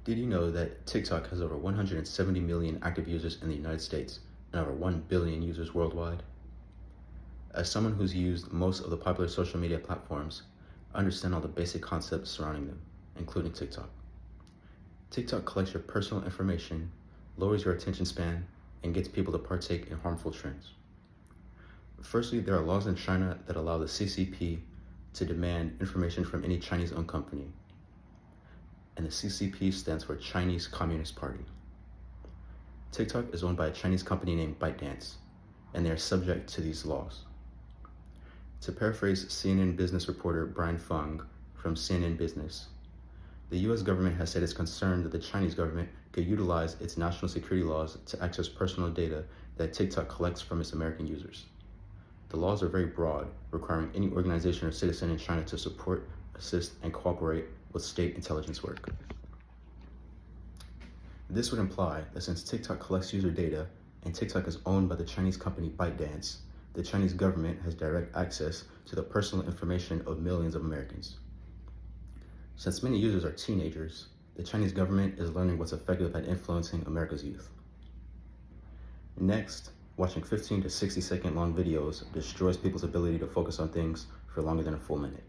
Did you know that TikTok has over 170 million active users in the United States and over 1 billion users worldwide? As someone who's used most of the popular social media platforms, I understand all the basic concepts surrounding them, including TikTok. TikTok collects your personal information, lowers your attention span, and gets people to partake in harmful trends. Firstly, there are laws in China that allow the CCP to demand information from any Chinese-owned company, and the CCP stands for Chinese Communist Party. TikTok is owned by a Chinese company named ByteDance, and they are subject to these laws. To paraphrase CNN business reporter Brian Fung from CNN Business, the US government has said it's concerned that the Chinese government could utilize its national security laws to access personal data that TikTok collects from its American users. The laws are very broad, requiring any organization or citizen in China to support, assist, and cooperate with state intelligence work. This would imply that since TikTok collects user data and TikTok is owned by the Chinese company ByteDance, the Chinese government has direct access to the personal information of millions of Americans. Since many users are teenagers, the Chinese government is learning what's effective at influencing America's youth. Next, watching 15 to 60-second long videos destroys people's ability to focus on things for longer than a full minute.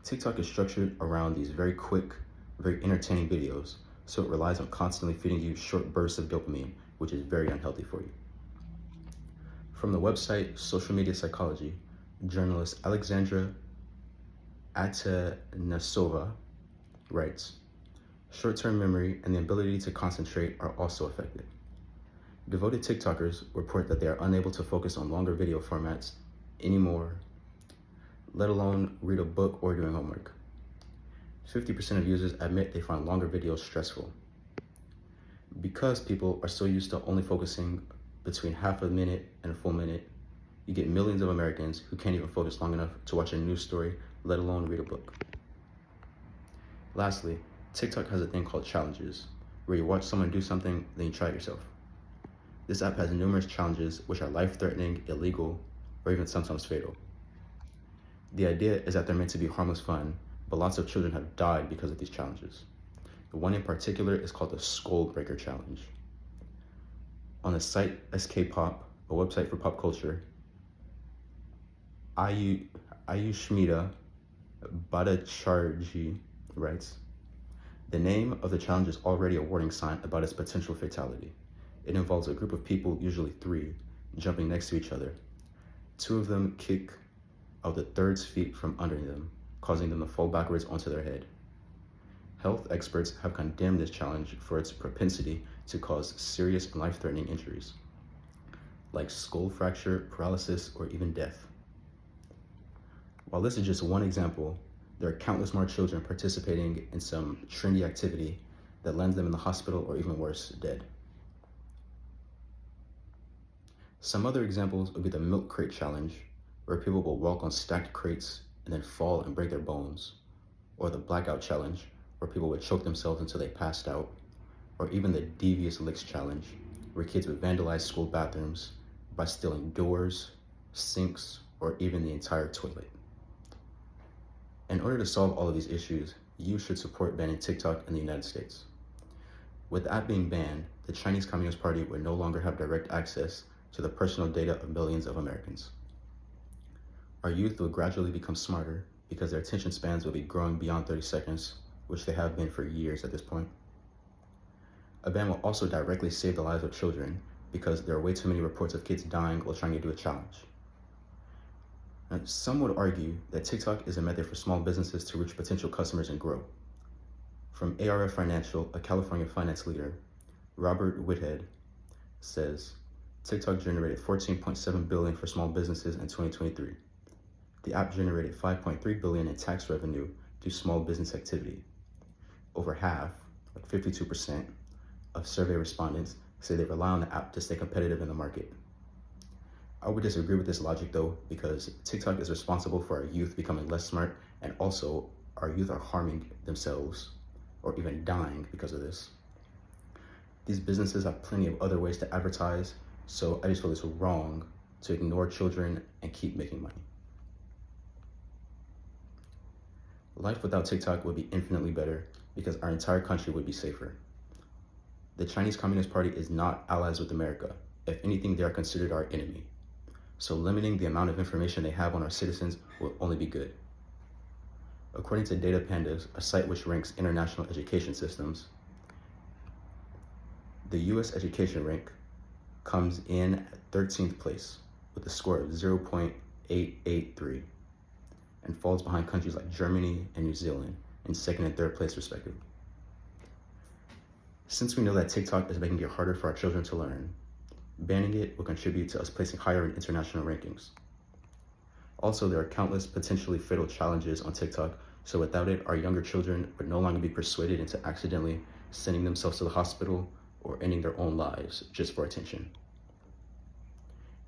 TikTok is structured around these very quick, very entertaining videos, so it relies on constantly feeding you short bursts of dopamine, which is very unhealthy for you. From the website Social Media Psychology, journalist Alexandra Atanasova writes, "Short-term memory and the ability to concentrate are also affected. Devoted TikTokers report that they are unable to focus on longer video formats anymore, let alone read a book or doing homework. 50% of users admit they find longer videos stressful. Because people are so used to only focusing between half a minute and a full minute, you get millions of Americans who can't even focus long enough to watch a news story, let alone read a book." Lastly, TikTok has a thing called challenges, where you watch someone do something, then you try it yourself. This app has numerous challenges which are life-threatening, illegal, or even sometimes fatal. The idea is that they're meant to be harmless fun, but lots of children have died because of these challenges. The one in particular is called the Skull Breaker Challenge. On the site SK-Pop, a website for pop culture, Ayushmita Bhattacharjee writes, "The name of the challenge is already a warning sign about its potential fatality. It involves a group of people, usually 3, jumping next to each other. 2 of them kick out the third's feet from under them, causing them to fall backwards onto their head. Health experts have condemned this challenge for its propensity to cause serious and life-threatening injuries, like skull fracture, paralysis, or even death." While this is just one example, there are countless more children participating in some trendy activity that lands them in the hospital or even worse, dead. Some other examples would be the milk crate challenge, where people will walk on stacked crates and then fall and break their bones, or the blackout challenge, where people would choke themselves until they passed out, or even the devious licks challenge, where kids would vandalize school bathrooms by stealing doors, sinks, or even the entire toilet. In order to solve all of these issues, you should support banning TikTok in the United States. With the app being banned, the Chinese Communist Party would no longer have direct access to the personal data of millions of Americans. Our youth will gradually become smarter because their attention spans will be growing beyond 30 seconds, which they have been for years at this point. A ban will also directly save the lives of children because there are way too many reports of kids dying while trying to do a challenge. Now, some would argue that TikTok is a method for small businesses to reach potential customers and grow. From ARF Financial, a California finance leader, Robert Whithead says, "TikTok generated $14.7 billion for small businesses in 2023. The app generated $5.3 billion in tax revenue through small business activity. Over half, like 52%, of survey respondents say they rely on the app to stay competitive in the market." I would disagree with this logic though, because TikTok is responsible for our youth becoming less smart, and also our youth are harming themselves or even dying because of this. These businesses have plenty of other ways to advertise, so I just feel it's wrong to ignore children and keep making money. Life without TikTok would be infinitely better because our entire country would be safer. The Chinese Communist Party is not allies with America. If anything, they are considered our enemy. So limiting the amount of information they have on our citizens will only be good. According to Data Pandas, a site which ranks international education systems, the US education rank comes in at 13th place with a score of 0.883 and falls behind countries like Germany and New Zealand in second and third place respectively. Since we know that TikTok is making it harder for our children to learn, banning it will contribute to us placing higher in international rankings. Also, there are countless potentially fatal challenges on TikTok, so without it, our younger children would no longer be persuaded into accidentally sending themselves to the hospital or ending their own lives just for attention.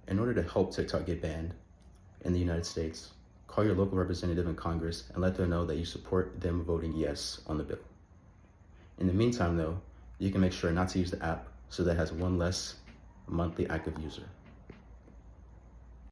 In order to help TikTok get banned in the United States, call your local representative in Congress and let them know that you support them voting yes on the bill. In the meantime, though, you can make sure not to use the app so that it has one less monthly active user.